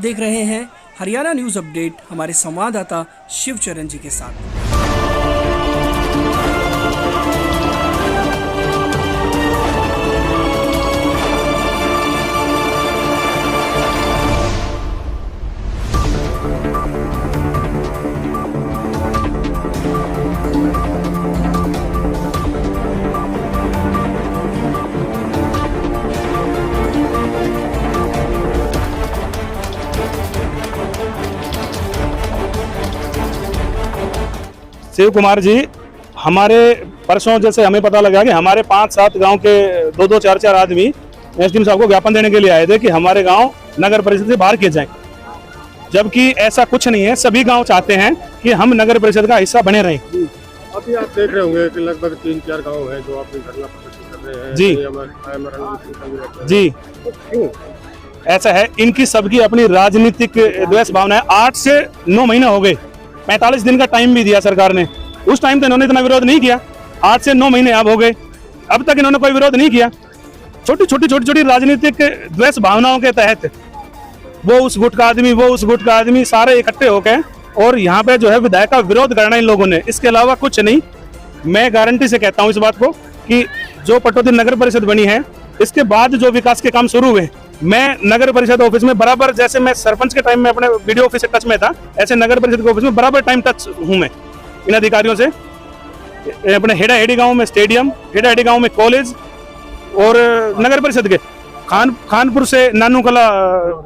देख रहे हैं हरियाणा न्यूज़ अपडेट हमारे संवाददाता शिवचरण जी के साथ। शिव कुमार जी, हमारे परसों जैसे हमें पता लगा कि हमारे 5-7 गांव के 2-2, 4-4 आदमी एसडीएम साहब को ज्ञापन देने के लिए आए थे कि हमारे गांव नगर परिषद से बाहर किए जाएं, जबकि ऐसा कुछ नहीं है। सभी गांव चाहते हैं कि हम नगर परिषद का हिस्सा बने रहें। अभी आप देख रहे होंगे कि लगभग 3-4 गांव हैं जो अपनी धरना प्रदर्शन कर रहे हैं। जी, क्यों ऐसा है, इनकी सबकी अपनी राजनीतिक द्वेष भावना है। 8 से 9 महीने हो गए, 45 दिन का टाइम भी दिया सरकार ने। उस टाइम तो इन्होंने इतना विरोध नहीं किया। 8 से 9 महीने अब हो गए, अब तक इन्होंने कोई विरोध नहीं किया। छोटी राजनीतिक द्वेष भावनाओं के तहत वो उस गुट का आदमी, वो उस गुट का आदमी, सारे इकट्ठे होकर और यहाँ पे जो है विधायक का विरोध करना इन लोगों ने, इसके अलावा कुछ नहीं। मैं गारंटी से कहता हूँ इस बात को कि जो पटौदी नगर परिषद बनी है, इसके बाद जो विकास के काम शुरू हुए, मैं नगर परिषद ऑफिस में बराबर, जैसे मैं सरपंच के टाइम में अपने वीडियो ऑफिस से टच में था, ऐसे नगर परिषद के ऑफिस में बराबर टाइम टच हूं मैं इन अधिकारियों से। अपने हेड़ा-हेड़ी गांव में स्टेडियम, हेड़ा-हेड़ी गांव में कॉलेज, और नगर परिषद के खानपुर से नानू कला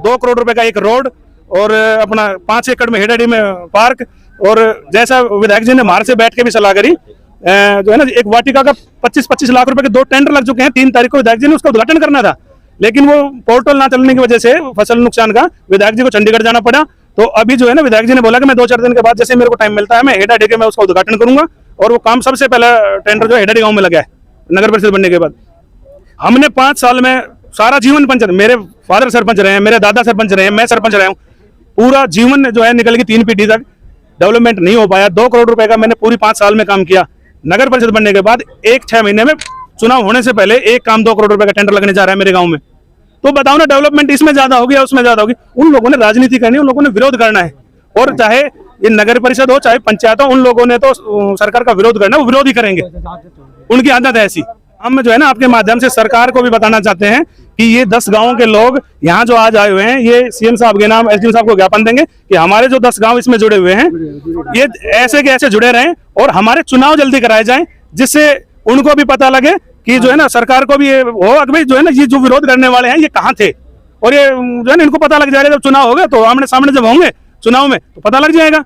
2 करोड़ रुपए का एक रोड, और अपना 5 एकड़ में हेड़ा-हेड़ी में पार्क, और जैसा विधायक जी ने मार से बैठ के भी सलाह करी, जो है ना, एक वाटिका का 25-25 लाख रुपए के 2 टेंडर लग चुके हैं। 3 तारीख को विधायक जी ने उसका उद्घाटन करना था, लेकिन वो पोर्टल ना चलने की वजह से फसल नुकसान का विधायक जी को चंडीगढ़ जाना पड़ा। तो अभी जो है ना, विधायक जी ने बोला कि मैं 2-4 दिन के बाद जैसे मेरे को टाइम मिलता है मैं हेड़ा-हेड़ी के मैं उसका उद्घाटन करूंगा, और वो काम सबसे पहला टेंडर जो हेड़ा-हेड़ी गांव में लगा है नगर परिषद बनने के बाद। हमने 5 साल में सारा जीवन पंचायत, मेरे फादर सरपंच रहे हैं, मेरे दादा सरपंच रहे हैं, मैं सरपंच रहा हूँ, पूरा जीवन जो है निकल गई 3 पीढ़ी तक, डेवलपमेंट नहीं हो पाया। 2 करोड़ रुपए का मैंने पूरी 5 साल में काम किया। नगर परिषद बनने के बाद 1-6 महीने में, चुनाव होने से पहले एक काम 2 करोड़ रुपए का टेंडर लगने जा रहा है मेरे गाँव में। तो बताओ ना, डेवलपमेंट इसमें ज्यादा होगी या उसमें ज्यादा होगी? उन लोगों ने राजनीति करनी है, उन लोगों ने विरोध करना है, और चाहे ये नगर परिषद हो चाहे पंचायत हो, उन लोगों ने तो सरकार का विरोध करना है, वो विरोध ही करेंगे, उनकी आदत है ऐसी। हम जो है ना, आपके माध्यम से सरकार को भी बताना चाहते हैं कि ये 10 गांवों के लोग यहाँ जो आज आए हुए हैं, ये सीएम साहब के नाम एसडीएम साहब को ज्ञापन देंगे कि हमारे जो 10 गांव इसमें जुड़े हुए हैं, ये ऐसे के ऐसे जुड़े रहें, और हमारे चुनाव जल्दी कराए जाएं, जिससे उनको भी पता लगे कि जो है ना, सरकार को भी ये हो कि जो है ना, ये जो विरोध करने वाले हैं ये कहाँ थे, और ये जो है ना, इनको पता लग जाएगा। जब चुनाव होगा तो आमने सामने जब होंगे चुनाव में तो पता लग जाएगा।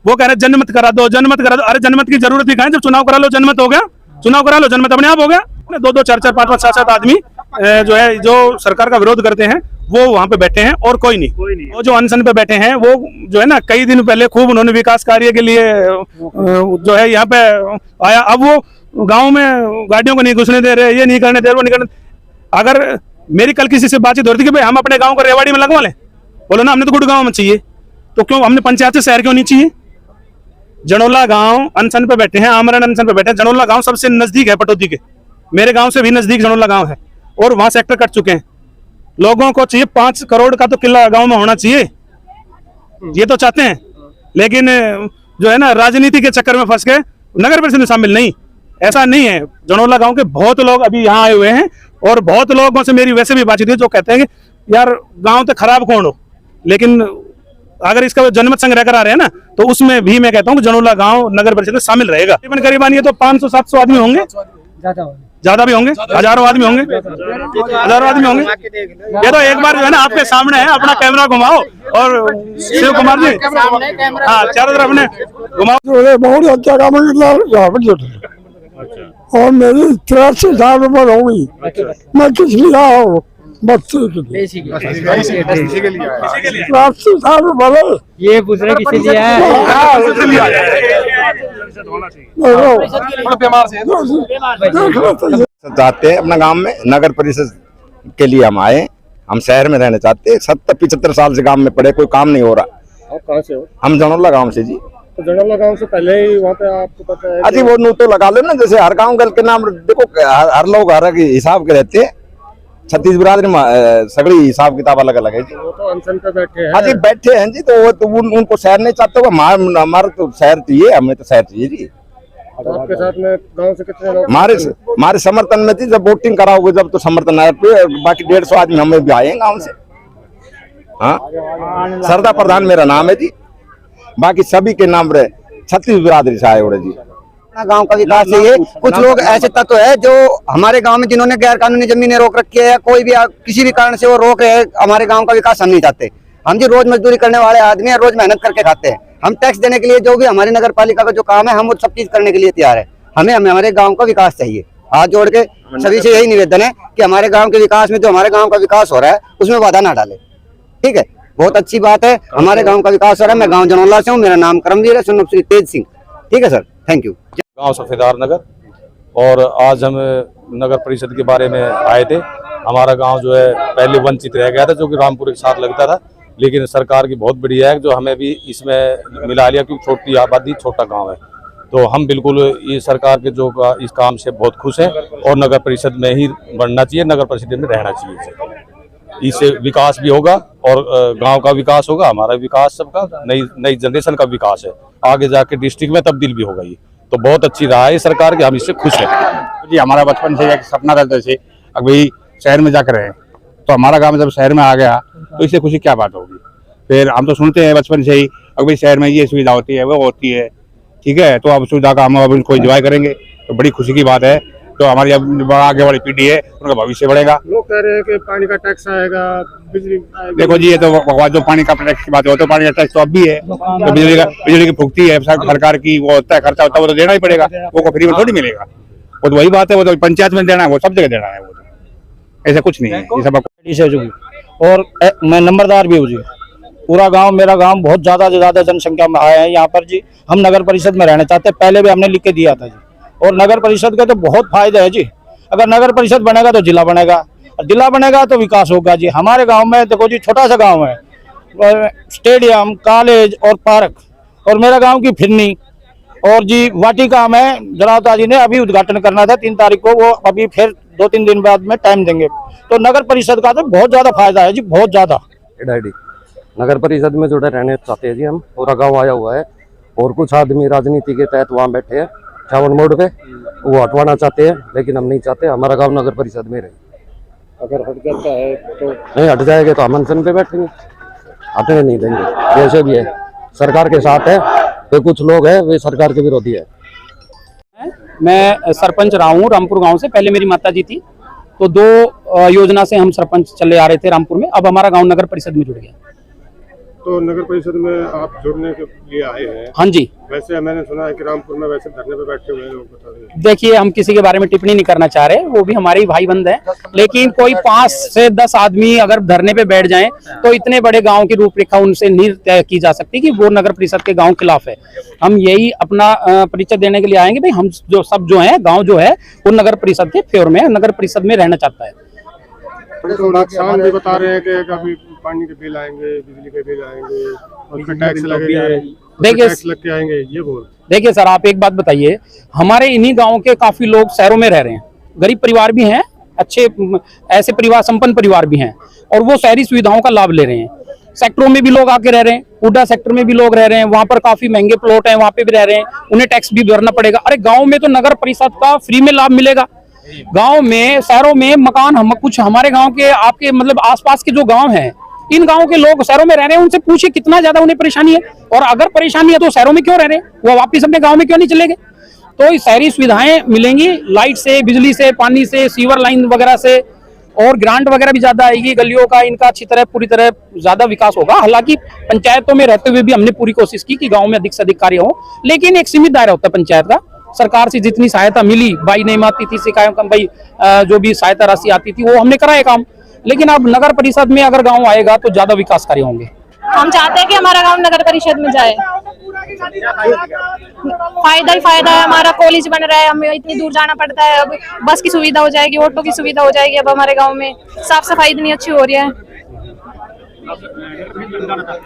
वो कह रहे जनमत करा दो, जनमत करा दो। अरे जनमत की जरूरत ही कहाँ है? जब चुनाव करा लो जनमत हो गया, चुनाव करा लो जनमत अपने आप हो गया। 2-2, 4-4, 5-5, 7-7 आदमी जो है, जो सरकार का विरोध करते हैं, वो वहां पे बैठे हैं और कोई नहीं। वो जो अनशन पे बैठे हैं, वो जो है ना, कई दिन पहले खूब उन्होंने विकास कार्य के लिए जो है यहाँ पे आया। अब वो गांव में गाड़ियों को नहीं घुसने दे रहे, ये नहीं करने दे रहे, वो नहीं करने। अगर मेरी कल किसी से बातचीत हो रही थी कि भाई हम अपने गाँव को रेवाड़ी में लगवा लें, बोलो ना हमने तो गुड़गांव में चाहिए, तो क्यों हमने पंचायत से शहर क्यों नहीं चाहिए? जनोला गांव अनशन पे बैठे हैं, आमरण अनशन पे बैठे हैं। जनोला गांव सबसे नजदीक है पटौदी के, मेरे गांव से भी नजदीक जनोला गांव है, और वहां सेक्टर कट चुके हैं। लोगों को चाहिए 5 करोड़ का तो किला गांव में होना चाहिए, ये तो चाहते हैं, लेकिन जो है ना, राजनीति के चक्कर में फंस के नगर परिषद में शामिल नहीं। ऐसा नहीं है। जनोला गांव के बहुत लोग अभी यहाँ आए हुए हैं, और बहुत लोगों से मेरी वैसे भी बातचीत हुई जो कहते हैं कि यार गाँव तो खराब कौन हो, लेकिन अगर इसका जनमत संग्रह करा रहे हैं ना, तो उसमें भी मैं कहता हूँ कि जनोला गांव नगर परिषद में शामिल रहेगा। करीबन ये तो 500-700 आदमी होंगे, ज्यादा भी होंगे, हजारों आदमी होंगे, हजारों आदमी होंगे। ये तो एक बार जो है ना, आपके सामने है, अपना कैमरा घुमाओ, और शिव कुमार जी हाँ, चारों तरफ अपने घुमाओ। बहुत अच्छा काम है, और मेरी 83 साल उम्र हो गई। मैं किस लिए आया हूँ? बच्चे के लिए, 83 साल उम्र। ये पूछ रहे किसी लिए है? चाहते हैं अपना गांव में नगर परिषद के लिए हम आए। हम शहर में रहना चाहते हैं। 70-75 साल से गांव में पड़े, कोई काम नहीं हो रहा। आप कहाँ से हो? हम जनोला गांव से जी। तो जनोला गांव से पहले ही वहाँ पे आपको पता है? अजी वो नू तो लगा लो ना, जैसे हर गांव के नाम देखो, हर लोग हर हिसाब के रहते हैं। छत्तीस बिरादरी में सगड़ी हिसाब किताब अलग अलग है जी। वो तो अनशन पे बैठे हैं। हाँ जी बैठे हैं जी, तो वो तो उनको शहर नहीं चाहते हो, हमारा तो शहर चाहिए, हमें तो शहर चाहिए जी। तो आपके साथ में गांव से कितने लोग? हमारे समर्थन में थी, जब वोटिंग कराओगे जब तो समर्थन आए, बाकी 150 आदमी हमें भी आए गाँव से। हाँ सरदा प्रधान मेरा नाम है जी, बाकी सभी के नाम रहे छत्तीस बिरादरी से आए जी। गांव का विकास चाहिए। कुछ लोग ऐसे तत्व है जो हमारे गांव में जिन्होंने गैर कानूनी जमीनें रोक रखी है, कोई भी किसी भी कारण से वो रोक रहे हैं हमारे गांव का विकास, हम नहीं चाहते। हम जी रोज मजदूरी करने वाले आदमी हैं, रोज मेहनत करके खाते हैं। हम टैक्स देने के लिए जो भी हमारी नगर पालिका का जो काम है, हम वो सब चीज करने के लिए तैयार है। हमें हमारे गाँव का विकास चाहिए। हाथ जोड़ के सभी से यही निवेदन है कि हमारे गाँव के विकास में जो हमारे गाँव का विकास हो रहा है उसमें बाधा ना डाले। ठीक है, बहुत अच्छी बात है, हमारे गाँव का विकास हो रहा है। मैं गाँव जनौला से हूँ, मेरा नाम करमवीर है, सुनब श्री तेज सिंह। ठीक है सर, थैंक यू। गांव सफेदार नगर, और आज हम नगर परिषद के बारे में आए थे। हमारा गांव जो है पहले वंचित रह गया था, जो कि रामपुर के साथ लगता था, लेकिन सरकार की बहुत बढ़िया है जो हमें भी इसमें मिला लिया, क्योंकि छोटी आबादी छोटा गांव है। तो हम बिल्कुल ये सरकार के जो इस काम से बहुत खुश हैं, और नगर परिषद में ही बढ़ना चाहिए, नगर परिषद में रहना चाहिए। इससे विकास भी होगा और गांव का विकास होगा, हमारा विकास, सबका नई जनरेशन का विकास है, आगे जाके डिस्ट्रिक्ट में तब्दील भी होगा। ये तो बहुत अच्छी रहा है सरकार की, हम इससे खुश हैं जी। हमारा बचपन से एक सपना रहता है अभी शहर में जाकर रहे, तो हमारा गांव जब शहर में आ गया तो इससे खुशी क्या बात होगी। फिर हम तो सुनते हैं बचपन से ही अभी शहर में ये सुविधा होती है, वो होती है, ठीक है। तो अब सुविधा का हम अब इनको एंजॉय करेंगे, तो बड़ी खुशी की बात है। तो हमारी अब आगे वाली पीढ़ी है, उनका भविष्य बढ़ेगा। लोग कह रहे हैं कि पानी का टैक्स आएगा, बिजली आएगी। देखो जी, ये तो जो पानी का टैक्स की बात है, वो तो पानी का टैक्स तो अब भी है, तो बिजली की फुकती है सरकार की, वो होता है खर्चा होता है, वो तो देना ही पड़ेगा, वो फ्री में थोड़ी मिलेगा। वो तो वही बात है, वो तो पंचायत में देना है, वो सब जगह देना है, वो तो ऐसा कुछ नहीं है। ये सब और मैं नंबरदार भी हूँ जी। पूरा गांव, मेरा गांव बहुत ज्यादा से ज्यादा जनसंख्या में आया है यहाँ पर जी। हम नगर परिषद में रहना चाहते हैं, पहले भी हमने लिख के दिया था जी। और नगर परिषद के तो बहुत फायदे है जी। अगर नगर परिषद बनेगा तो जिला बनेगा, और जिला बनेगा तो विकास होगा जी। हमारे गांव में देखो जी, छोटा सा गांव है, स्टेडियम, कॉलेज और पार्क, और मेरा गांव की फिरनी और जी वाटिका में जनावता जी ने अभी उद्घाटन करना था 3 तारीख को, वो अभी फिर 2-3 दिन बाद में टाइम देंगे। तो नगर परिषद का तो बहुत ज्यादा फायदा है जी, बहुत ज्यादा। नगर परिषद में जुड़े रहने चाहते हैं जी हम। पूरा गांव आया हुआ है, और कुछ आदमी राजनीति के तहत वहाँ बैठे हैं 56 मोड़ पे, वो हटवाना चाहते हैं, लेकिन हम नहीं चाहते। हमारा गांव नगर परिषद में रहे। अगर हट जाता है तो नहीं हट जाएगा तो हम अनशन पे बैठेंगे, हटने नहीं देंगे। जैसे भी है सरकार के साथ है, तो कुछ लोग हैं वे सरकार के विरोधी है। मैं सरपंच रहा हूँ रामपुर गांव से। पहले मेरी माता जी थी, तो 2 योजना से हम सरपंच चले आ रहे थे रामपुर में। अब हमारा गांव नगर परिषद में जुड़ गया। तो नगर परिषद में आप जुड़ने के लिए आए हैं? हाँ जी। वैसे मैंने सुना है कि रामपुर में वैसे धरने पे बैठे हुए लोग बता रहे हैं। देखिए, हम किसी के बारे में टिप्पणी नहीं करना चाह रहे, वो भी हमारे भाई बंद हैं, लेकिन कोई 5 से 10 आदमी अगर धरने पे बैठ जाएं तो इतने बड़े गांव की रूपरेखा उनसे नहीं तय की जा सकती कि वो नगर परिषद के गांव खिलाफ है। हम यही अपना परिचय देने के लिए आएंगे, भाई हम जो है गाँव जो है वो नगर परिषद के फेवर में, नगर परिषद में रहना चाहता है। तो नुकसान भी बता रहे हैं कि कभी पानी के बिल आएंगे, बिजली के बिल आएंगे, उनका टैक्स लगेगा, देखिए टैक्स लग के आएंगे, ये बोल। देखिए सर, आप एक बात बताइए, हमारे इन्हीं गांव के काफी लोग शहरों में रह रहे हैं, गरीब परिवार भी हैं, अच्छे ऐसे परिवार, संपन्न परिवार भी हैं, और वो शहरी सुविधाओं का लाभ ले रहे हैं। सेक्टरों में भी लोग आके रह रहे हैं, हुड्डा सेक्टर में भी लोग रह रहे हैं, वहाँ पर काफी महंगे प्लॉट हैं, वहाँ पे भी रह रहे हैं, उन्हें टैक्स भी भरना पड़ेगा। अरे गाँव में तो नगर परिषद का फ्री में लाभ मिलेगा। गांव में, शहरों में मकान, हम कुछ हमारे गांव के, आपके मतलब आसपास के जो गांव हैं, इन गांवों के लोग शहरों में रह रहे हैं, उनसे पूछिए कितना ज्यादा उन्हें परेशानी है, और अगर परेशानी है तो शहरों में क्यों रह रहे हैं, वो वापिस अपने गांव में क्यों नहीं चले गए। तो शहरी सुविधाएं मिलेंगी, लाइट से, बिजली से, पानी से, सीवर लाइन वगैरह से, और ग्रांट वगैरह भी ज्यादा आएगी। गलियों का इनका अच्छी तरह, पूरी तरह ज्यादा विकास होगा। हालांकि पंचायतों में रहते हुए भी हमने पूरी कोशिश की कि गाँव में अधिक से अधिक कार्य हो, लेकिन एक सीमित दायरा होता है पंचायत का। सरकार से जितनी सहायता मिली, बाई नहीं आती थी, शिकायत भाई जो भी सहायता राशि आती थी, वो हमने कराया काम। लेकिन अब नगर परिषद में अगर गांव आएगा तो ज्यादा विकास कार्य होंगे। हम चाहते हैं कि हमारा गांव नगर परिषद में जाए। फायदा ही फायदा है, हमारा कॉलेज बन रहा है, हमें इतनी दूर जाना पड़ता है, अब बस की सुविधा हो जाएगी, ऑटो की सुविधा हो जाएगी। अब हमारे गाँव में साफ सफाई इतनी अच्छी हो रही है।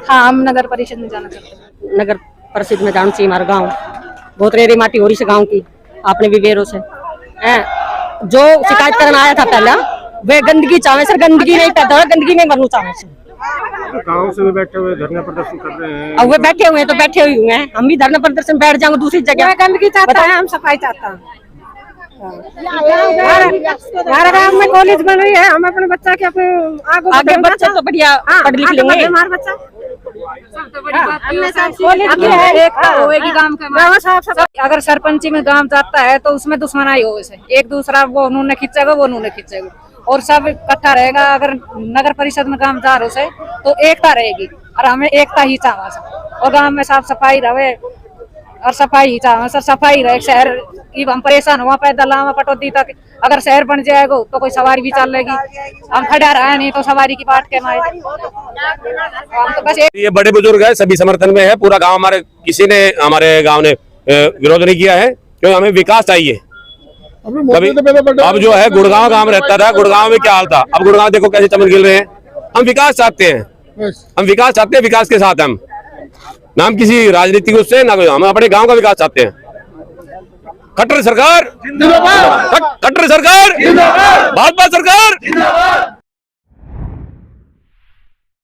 हाँ, हम नगर परिषद में जाना चाहते हैं। नगर परिषद में जाना चाहिए। हमारा गाँव बहुत रेरी माटी हो रही है गाँव की, आपने भी बेरो से जो शिकायत करना आया था पहले, वे गंदगी चाहे सर, गंदगी नहीं पैदा हो, गंदगी में मरना चाहे सर। गाँव से भी बैठे हुए धरना प्रदर्शन कर रहे हैं। अब वे बैठे हुए हैं तो बैठे हुए हैं, हम भी धरना प्रदर्शन बैठ जाएंगे दूसरी जगह। गंदगी चाहता है, हम सफाई चाहता है। हमारे गाँव में कॉलेज बन रही है, हम अपने बच्चा के आगे बच्चा तो बढ़िया पढ़ लिख लेंगे। हमारा बच्चा अगर सरपंची में गांव जाता है तो उसमें दुश्मनाई हो, एक दूसरा वो उन्होंने खींचेगा, वो उन्होंने खींचेगा और सब इकट्ठा रहेगा। अगर नगर परिषद में काम जा रहे तो एकता रहेगी और हमें एकता ही चाहवा और गांव में साफ सफाई रहे और सफाई ही चाहवा सर, सफाई रहे। शहर की हम परेशान हुआ पैदल आवा पटौदी तक, अगर शहर बन जाएगा तो कोई सवारी भी चल लेगी, हम खड़ा रहे नहीं तो सवारी की बाट के मारे। तो बस ये बड़े बुजुर्ग है, सभी समर्थन में है पूरा गांव। हमारे किसी ने हमारे गांव ने विरोध नहीं किया है, क्योंकि हमें विकास चाहिए। अब जो है गुड़गांव गांव रहता था, गुड़गांव में क्या हाल था, अब गुड़गांव देखो कैसे चमन खिल रहे हैं। हम विकास चाहते हैं, हम विकास चाहते हैं, विकास के साथ हम ना हम किसी राजनीतिक उससे ना, हम अपने गांव का विकास चाहते हैं। खट्टर सरकार, खट्टर सरकार, भाजपा सरकार।